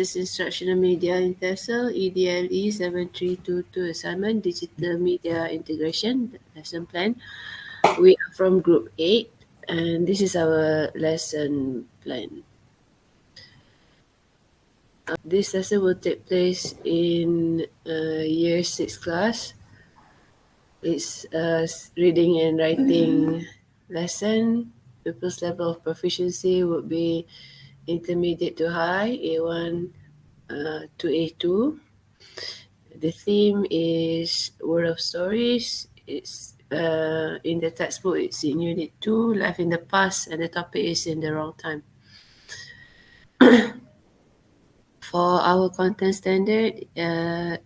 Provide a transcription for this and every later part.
is Instructional Media in TESOL, EDLE 7322 assignment, Digital Media Integration, lesson plan. We are from Group 8, and this is our lesson plan. This lesson will take place in Year 6 class. It's a reading and writing lesson. Pupils' level of proficiency would be intermediate to high, A1 to A2. The theme is Word of Stories. It's in the textbook, it's in Unit 2, Life in the Past, and the topic is in the wrong time. For our content standard, the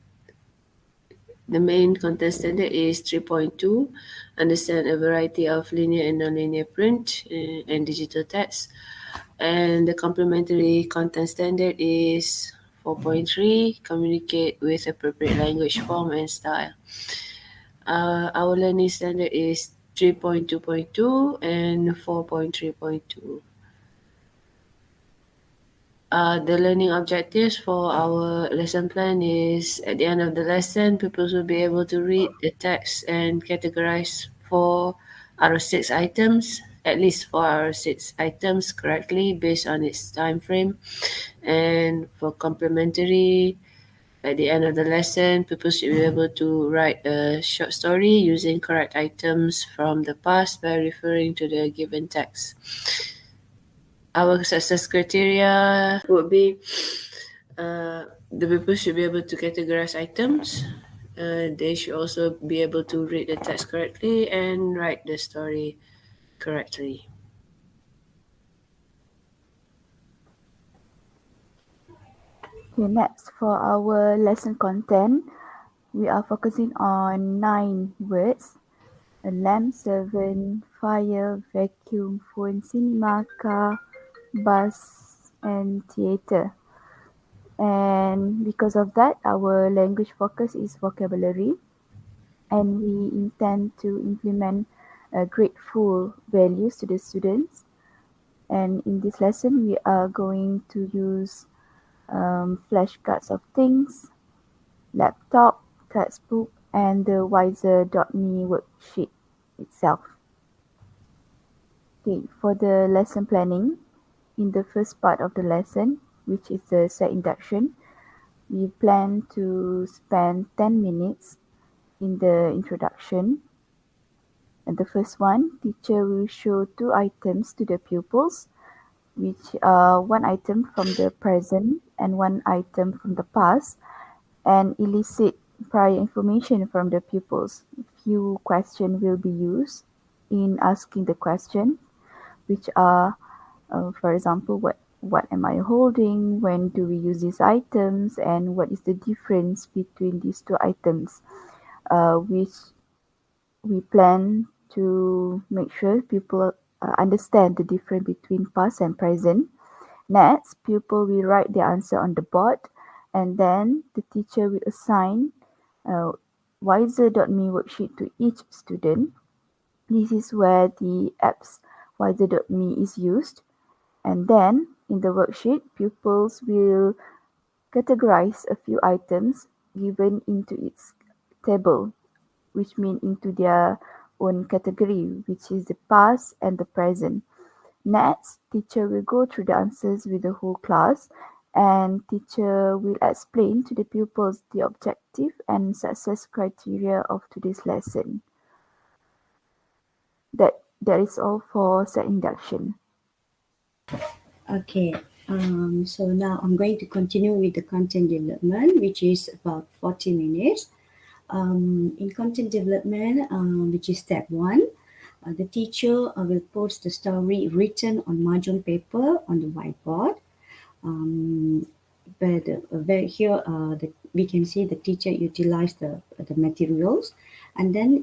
main content standard is 3.2, understand a variety of linear and nonlinear print and digital text. And the complementary content standard is 4.3, communicate with appropriate language form and style. Our learning standard is 3.2.2 and 4.3.2. The learning objectives for our lesson plan is at the end of the lesson, pupils will be able to read the text and categorize 4 out of 6 items, at least 4 out of 6 items correctly based on its time frame. And for complementary, at the end of the lesson, pupils should be able to write a short story using correct items from the past by referring to the given text. Our success criteria would be the pupils should be able to categorize items. They should also be able to read the text correctly and write the story correctly. Okay, next for our lesson content, we are focusing on 9 words: a lamp, servant, fire, vacuum, phone, cinema, car, bus, and theatre. And because of that, our language focus is vocabulary, and we intend to implement grateful values to the students. And in this lesson, we are going to use flashcards of things, laptop, textbook, and the wiser.me worksheet itself. Okay, for the lesson planning, in the first part of the lesson, which is the set induction, we plan to spend 10 minutes in the introduction. And the first one, teacher will show 2 items to the pupils, which are 1 item from the present and 1 item from the past, and elicit prior information from the pupils. Few questions will be used in asking the question, which are, for example, what am I holding, when do we use these items, and what is the difference between these 2 items, which we plan to make sure people understand the difference between past and present. Next, pupil will write their answer on the board, and then the teacher will assign wiser.me worksheet to each student. This is where the apps wiser.me is used. And then in the worksheet, pupils will categorize a few items given into its table, which mean into their own category, which is the past and the present. Next, teacher will go through the answers with the whole class, and teacher will explain to the pupils the objective and success criteria of today's lesson. That is all for set induction. Okay, so now I'm going to continue with the content development, which is about 40 minutes. In content development, which is step 1, the teacher will post the story written on margin paper on the whiteboard. But here we can see the teacher utilized the materials, and then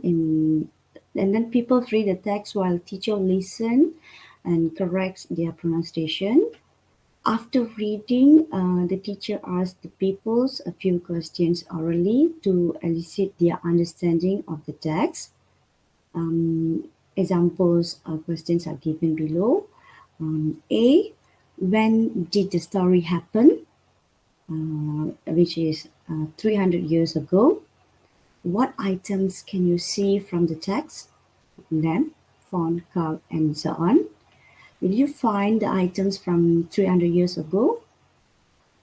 people read the text while teacher listen and corrects their pronunciation. After reading, the teacher asks the pupils a few questions orally to elicit their understanding of the text. Examples of questions are given below. A, when did the story happen? which is 300 years ago. What items can you see from the text? Lamp, phone, car, and so on. Will you find the items from 300 years ago?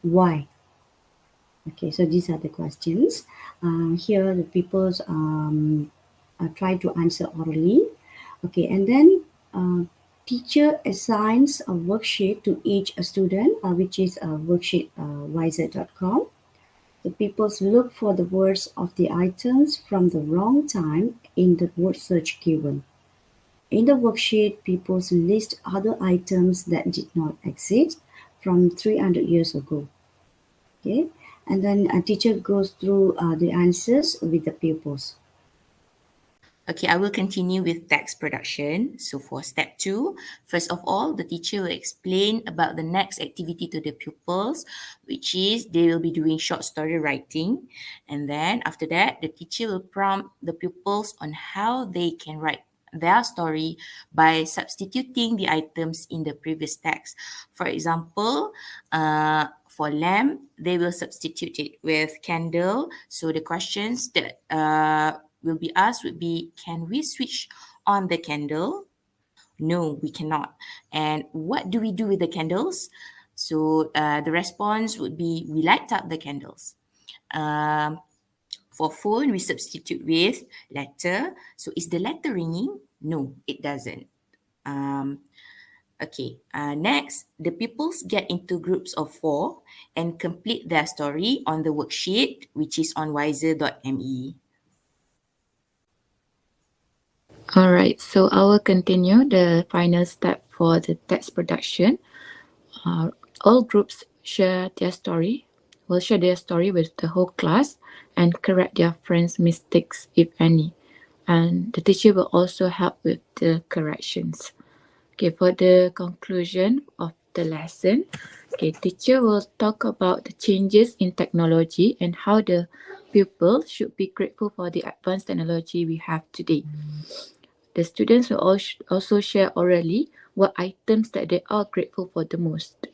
Why? Okay, so these are the questions. Here the people's try to answer orally. Okay, and then teacher assigns a worksheet to each student, which is a worksheet wiser.com. The peoples look for the words of the items from the wrong time in the word search given. In the worksheet, peoples list other items that did not exist from 300 years ago. Okay, and then a teacher goes through the answers with the pupils. Okay, I will continue with text production. So for step 2, first of all, the teacher will explain about the next activity to the pupils, which is they will be doing short story writing. And then after that, the teacher will prompt the pupils on how they can write their story by substituting the items in the previous text. For example, for lamp, they will substitute it with candle. So the questions that will be asked would be, can we switch on the candle? No, we cannot. And what do we do with the candles? So the response would be, we light up the candles. For phone, we substitute with letter. So is the letter ringing? No, it doesn't. Okay, next, the pupils get into groups of 4 and complete their story on the worksheet, which is on wiser.me. Alright, so I will continue the final step for the text production. All groups will share their story with the whole class and correct their friends' mistakes, if any. And the teacher will also help with the corrections. Okay, for the conclusion of the lesson, teacher will talk about the changes in technology and how the pupils should be grateful for the advanced technology we have today. The students will also share orally what items that they are grateful for the most.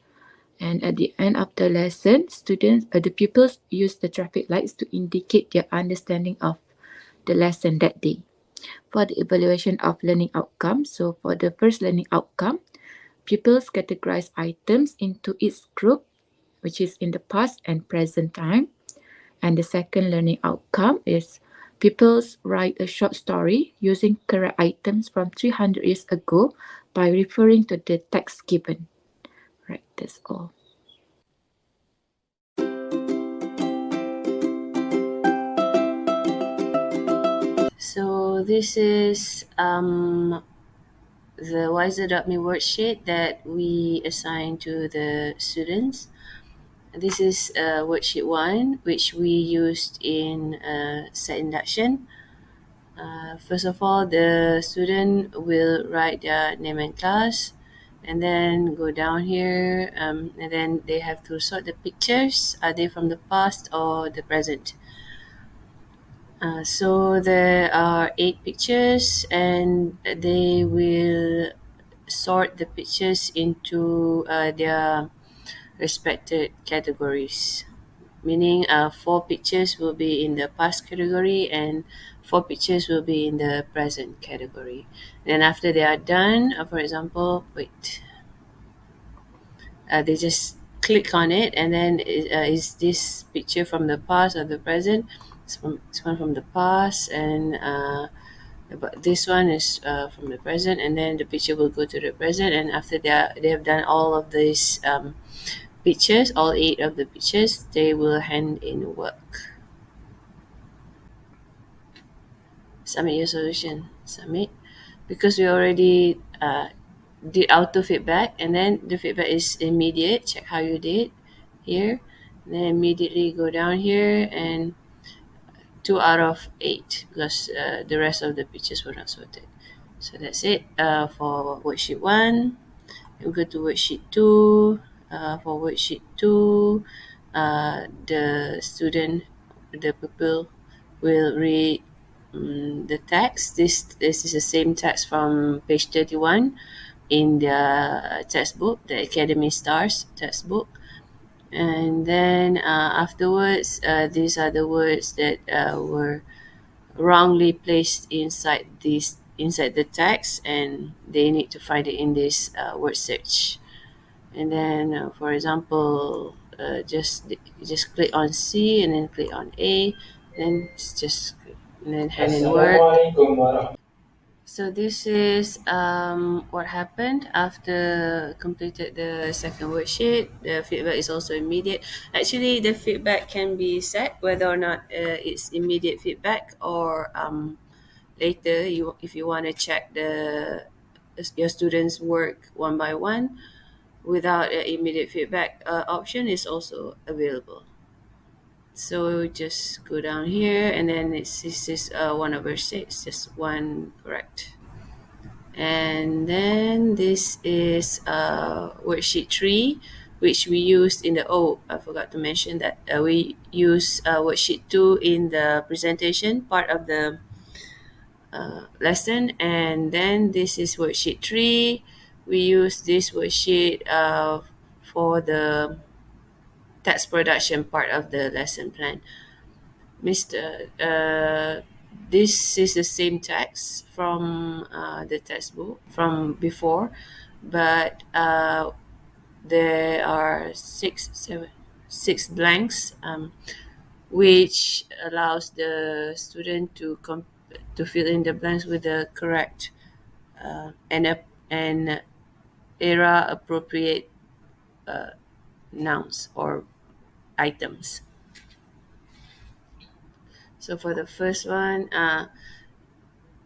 And at the end of the lesson, the pupils use the traffic lights to indicate their understanding of the lesson that day. For the evaluation of learning outcomes, so for the first learning outcome, pupils categorize items into each group, which is in the past and present time. And the second learning outcome is pupils write a short story using correct items from 300 years ago by referring to the text given. Right, that's all. So this is the wiser.me worksheet that we assign to the students. This is worksheet 1, which we used in set induction. First of all, the student will write their name and class, and then go down here, and then they have to sort the pictures. Are they from the past or the present? So there are 8 pictures, and they will sort the pictures into their respected categories. Meaning 4 pictures will be in the past category and 4 pictures will be in the present category. Then after they are done, for example, they just click on it, and then is this picture from the past or the present? It's one from the past, and but this one is from the present, and then the picture will go to the present. And after they have done all of these pictures, all 8 of the pictures, they will hand in work. Submit your solution. Submit. Because we already did auto feedback, and then the feedback is immediate. Check how you did here. Then immediately go down here, and 2 out of 8, because the rest of the pictures were not sorted. So that's it for worksheet 1. We go to worksheet 2. For worksheet 2, the pupil will read the text. This is the same text from page 31 in the textbook, the Academy Stars textbook. And then afterwards, these are the words that were wrongly placed inside the text, and they need to find it in this word search. And then, for example, just click on C and then click on A, then just and then HANNAN work. So this is what happened after completed the second worksheet. The feedback is also immediate. Actually, the feedback can be set whether or not it's immediate feedback or later if you want to check your students' work one by one without an immediate feedback option is also available. So just go down here and then this is 1/6, just one correct. And then this is worksheet 3, which we used in the, I forgot to mention that we use worksheet 2 in the presentation part of the lesson. And then this is worksheet 3. We use this worksheet for the text production part of the lesson plan. This is the same text from the textbook from before, but there are six blanks, which allows the student to fill in the blanks with the correct and era appropriate nouns or items. So for the first one,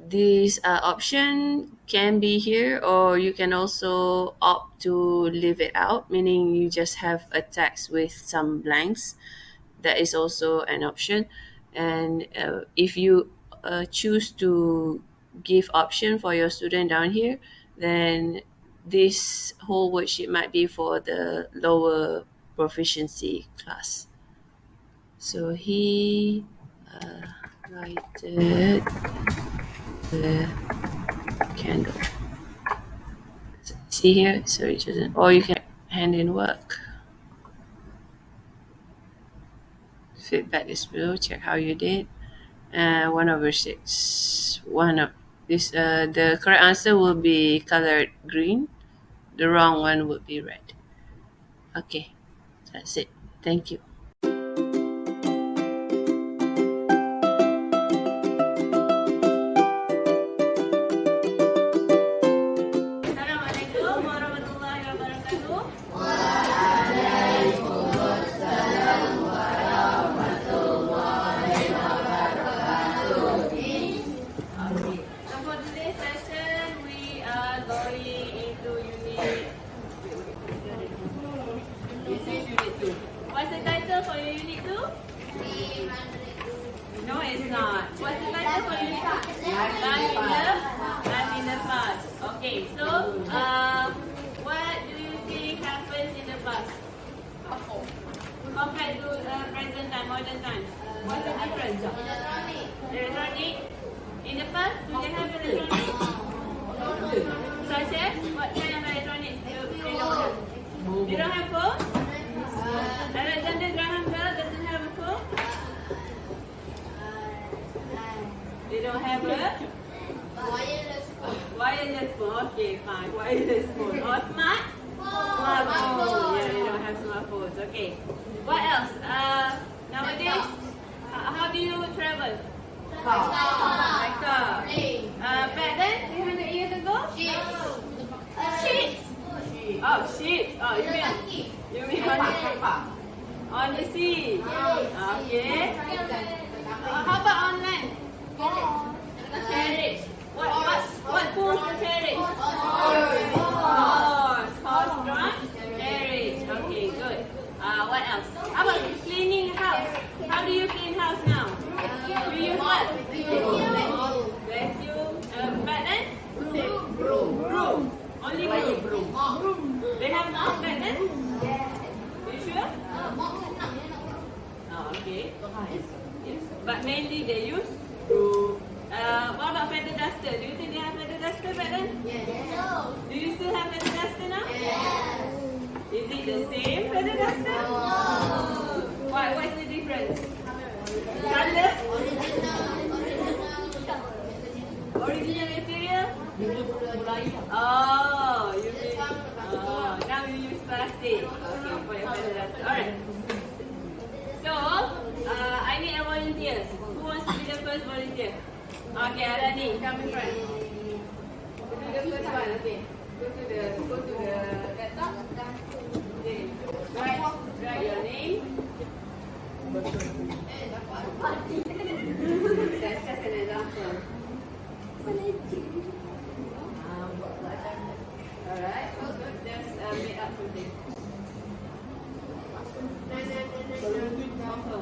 this option can be here, or you can also opt to leave it out, meaning you just have a text with some blanks. That is also an option. And if you choose to give option for your student down here, then this whole worksheet might be for the lower proficiency class. So he lighted the candle. See here, so it doesn't, or you can hand in work. Feedback is below. Check how you did. 1/6. One of this. The correct answer will be colored green. The wrong one would be red. Okay, that's it. Thank you. Assalamualaikum warahmatullahi wabarakatuh. Okay. So for today's session, we are going into unit. This is unit 2. What's the title for your unit 2? No, it's not. What's the title for unit 2? Life in the past. Okay, so what do you think happens in the past compared to present time, modern time? What's the difference? Electronic. In the past, do they have electronics? Such as what kind of electronics do they don't have? They don't have phone? Alexander Graham Bell doesn't have a phone? They don't have a wireless phone. Okay, fine. Wireless phone. Or smartphone. Yeah, they don't have smartphones. Okay. What else? Nowadays, how do you travel? By car. Back then, 300 years ago? Ships. Oh, ships. Oh, you mean on the sea? Okay. How about on land? Carriage. What pulls the carriage? Horse-drawn carriage. Okay, good. What else? How about cleaning house? How do you clean house now? You use what? Vacuum. Back then? Broom. Only broom. They have mop back then? You sure? Oh, okay. Yes. But mainly they use broom. What about feather duster? Do you think they have feather duster back then? Yes. Do you still have feather duster now? Yes. Is it the same feather duster? Why? What's the difference? Color? Original material? Oh, you mean, now you use plastic. Okay, for your feather duster. Alright. So, I need a volunteer. Who wants to be the first volunteer? Okay, Arani, come in front. Be the first one. Okay. Go to the laptop. Okay. Write your name. That's just an example. Alright. That's made up something.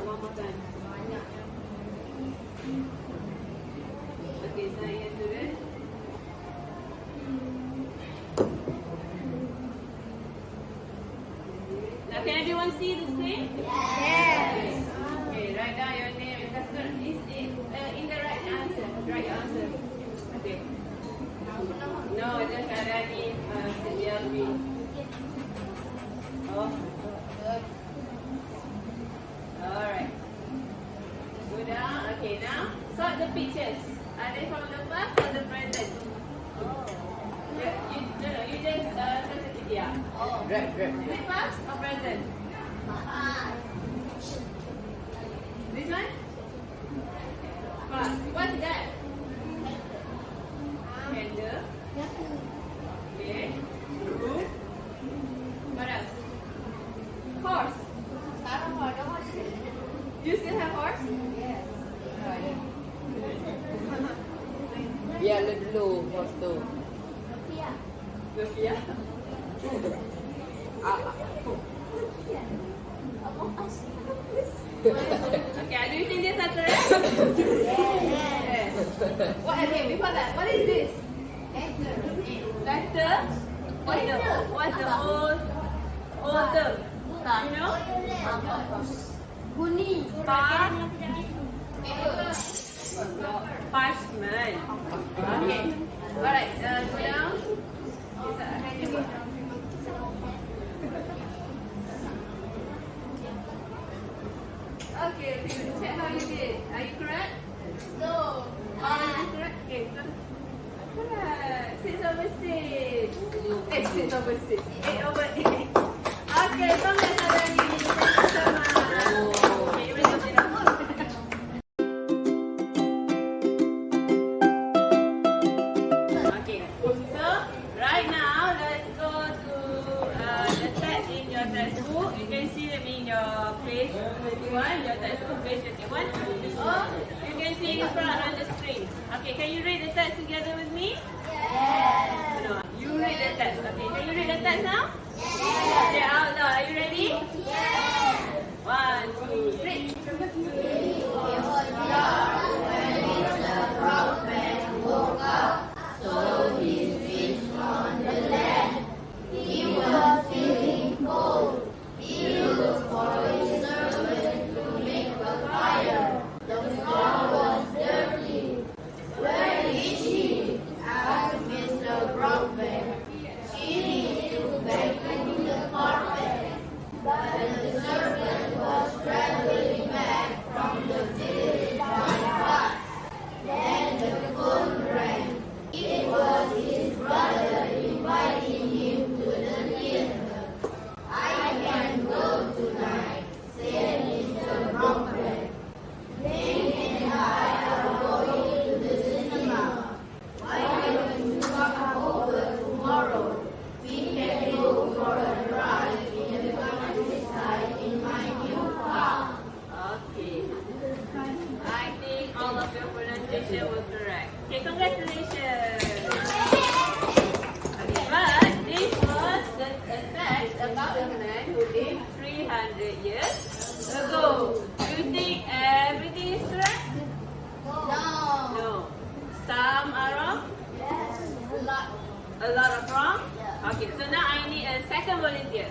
One more time. Okay, saya tulis. Now, can everyone see the screen? Yes. Okay, write down your name. That's good. In the right answer. Write your answer. Okay. No, just Arani, Selvi. Oh. Alright. Go down. Okay, now sort the pictures. Are they from the past or the present? You just yeah. Right. Is it past or present? This one? Past. What's that? Candle. Okay. Room. What else? Horse. Do you still have horse? Yes. Biar dulu bos tu. Sophia. Okay, do you think these are correct? Yes. Before that, what is this? Vector. What's the old term? You know? Parchment. Okay. Alright, go down. Okay, check how you did. Are you correct? No. Are you correct? Okay, correct. 6 over 6. 6 over 6. 8 over 8. Okay, congrats, Arani. Thank you so much. Okay, you ready to sit down? Okay, so right now let's go to the text in your textbook. You can see them in your page 21, your textbook page 21. Or you can see in front on the screen. Okay, can you read the text together with me? Yes. No, you read the text. Okay, can you read the text now? Yes. Say out loud. Are you ready? Yes. 1, 2, 3. pronunciation was correct. Okay, congratulations. Okay, but this was a text about a man who lived 300 years ago. Do you think everything is correct? No. Some are wrong? Yes, a lot. A lot are wrong? Yeah. Okay, so now I need a second volunteer.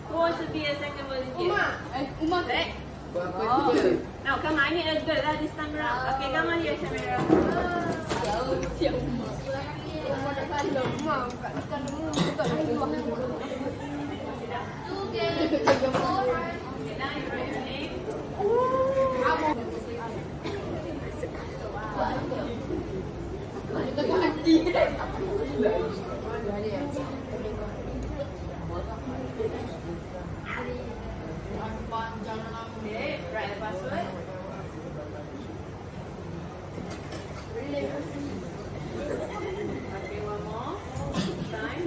Who wants to be a second volunteer? Uma. Right? Oh. Now, come on, I need a girl this time around. Okay, come on here, Shamira. now you write your name. Okay, write the password. Okay, one more time.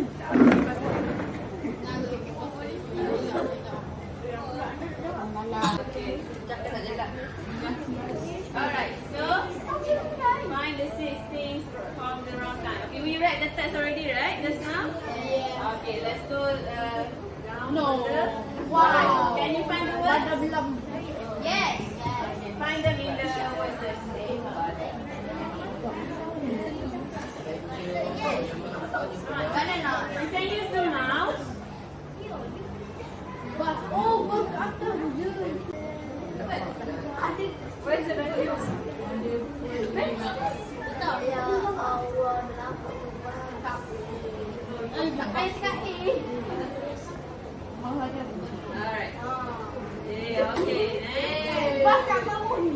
Okay. Alright, so find the 6 things from the wrong time. Okay, we read the text already, right? Just now? Yeah. Okay, let's go down. No. Wow. Can you find the words? Yes. Okay, find them in the what's this? Banana. You can use the mouse. Bus. Oh, bus after Where's the vacuum? tak ya Allah pakai sekali. Alright. Okay, next. Bus kat bawah ni.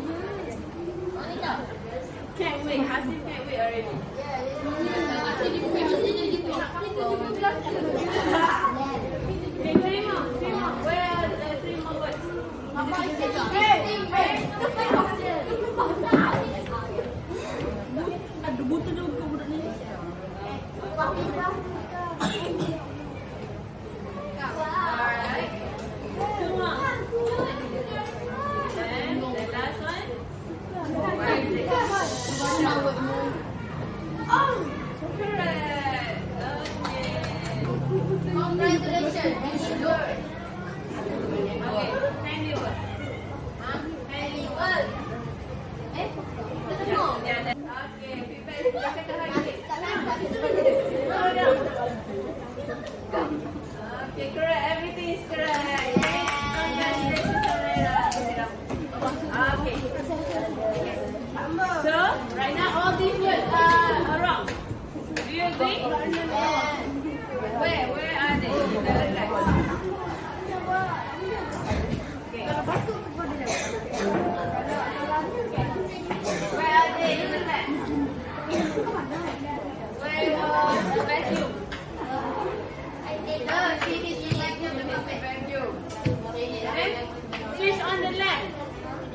Can't wait. Hasif can't wait already. Okay, 3 more. 3 more. Where are the 3 more words? Ada butuh juga budak ni. Alright. 2 more. And the last one. Where is it? Oh, correct. Okay. Congratulations. Okay, handy word. Handy word. Yeah, okay, feedback. Second lagi. Slow down. Okay, correct. Everything is correct. Congratulations, Amira. Okay. So, right now all these words are wrong. Do you agree? Where are they? In the text. Okay. Where are they in the text? Where was the vacuum? No, she is the vacuum. Okay. Switch on the lamp.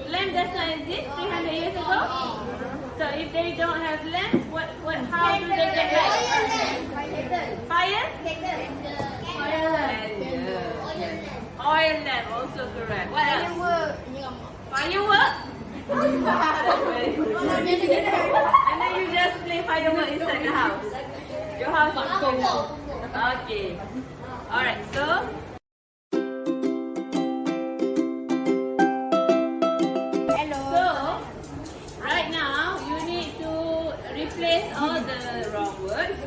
Lamp does not exist 300 years ago. So if they don't have lamps, how do they get light? Fire? Oil lamp, also correct. What else? Firework? And then you just play firework inside the house. Your house is cold. Okay. Alright, so So, right now, you need to replace all the wrong words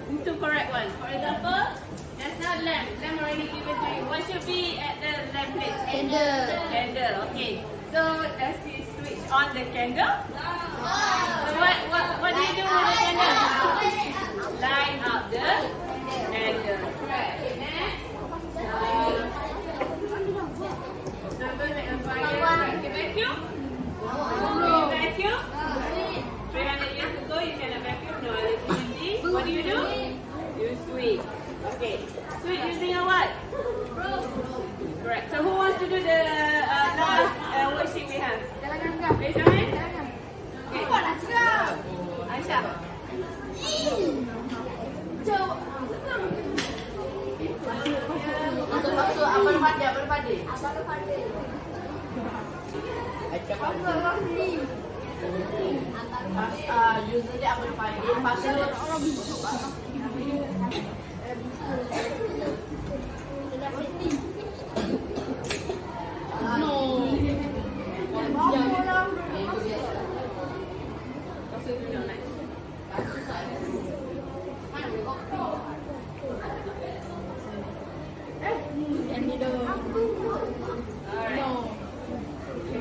into correct ones. For example, that's not lamp. Lamp already given to you. What should be at the lamp place? Candle, okay. So, let's see, switch on the candle. So what do you do with the candle? Light up the candle. Correct. Next. So, go make a fire. Vacuum? Vacuum? 300 years ago, you cannot vacuum, no electricity. What do? You sweep. Okay. Sweep using a what? Correct. So who wants to do the last worksheet we have? Raise your hand. Okay. Aisyah. Masuk abang padi. Usually abang padi pasal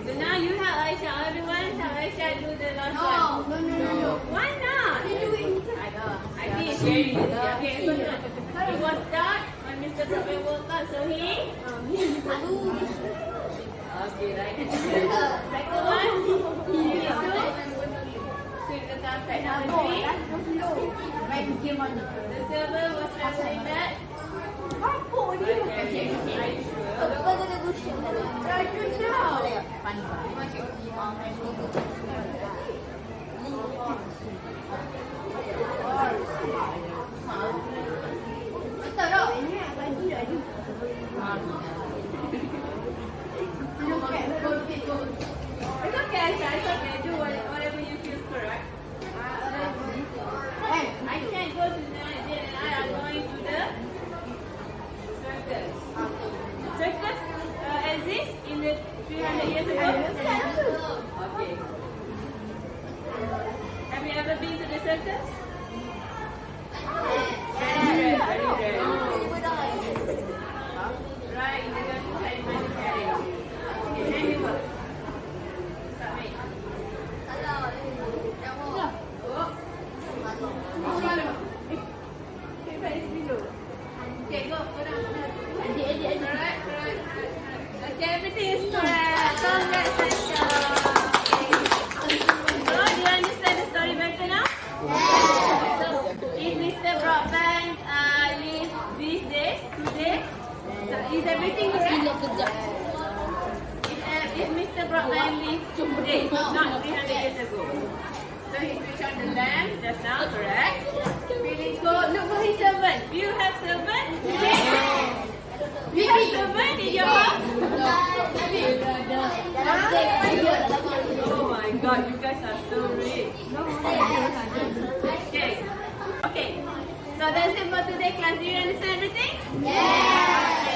So now you help Aisyah. Everyone help Aisyah do the last one. No. Why not? I think it's very easy. Okay, so it was start on Mr. Broadband woke up, so he? Okay, right. Second one, he sweep the carpet. Number 3, the server was traveling back. Okay, are you sure? It's okay, Aisha, it's okay. Do whatever you feel correct. I can't go to the Nigeria and I are going to the circus. Circus exists in the 300 years ago? Okay. Have you ever been to the circus? Very rare. Right, in the countryside in Manokara. Okay, animal. Submit. Okay, go down. Alright. Okay, everything is correct. Congratulations. So, do you understand the story better now? So, if Mr. Broadband lives these days, today, so is everything correct? If Mr. Broadband lives today, not 300 years ago. So he switched on the lamp just now, correct? Feeling cold. Look for his servant. Do you have servant? Yes. You have servant in your house? Oh my God, you guys are so rich. Okay. So that's it for today, class. Do you understand everything? Yes.